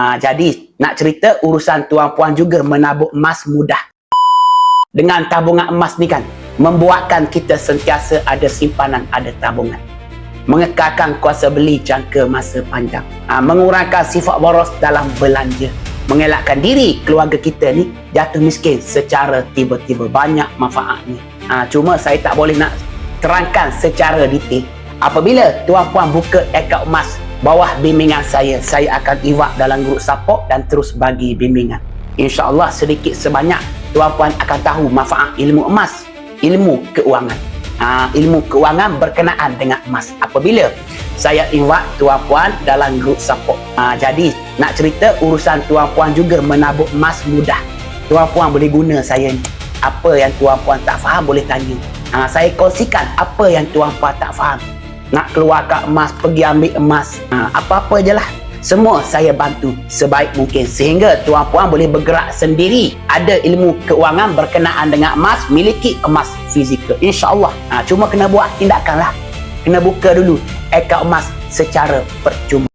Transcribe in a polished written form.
Jadi nak cerita urusan tuan puan juga menabung emas mudah. Dengan tabungan emas ni kan, membuatkan kita sentiasa ada simpanan, ada tabungan. Mengekalkan kuasa beli jangka masa panjang. Mengurangkan sifat boros dalam belanja. Mengelakkan diri keluarga kita ni jatuh miskin secara tiba-tiba. Banyak manfaatnya. Cuma saya tak boleh nak terangkan secara detail. Apabila tuan puan buka akaun emas bawah bimbingan saya akan invite dalam grup support dan terus bagi bimbingan. InsyaAllah sedikit sebanyak tuan puan akan tahu manfaat ilmu emas, ilmu keuangan. Ilmu keuangan berkenaan dengan emas apabila saya invite tuan puan dalam grup support. Jadi nak cerita urusan tuan puan juga menabung emas mudah. Tuan puan boleh guna saya ni. Apa yang tuan puan tak faham boleh tanya. Saya kongsikan apa yang tuan puan tak faham. Nak keluarkan emas, pergi ambil emas, apa-apa je lah. Semua saya bantu sebaik mungkin sehingga tuan puan boleh bergerak sendiri. Ada ilmu keuangan berkenaan dengan emas, miliki emas fizikal. InsyaAllah. Cuma kena buat tindakan lah. Kena buka dulu akaun emas secara percuma.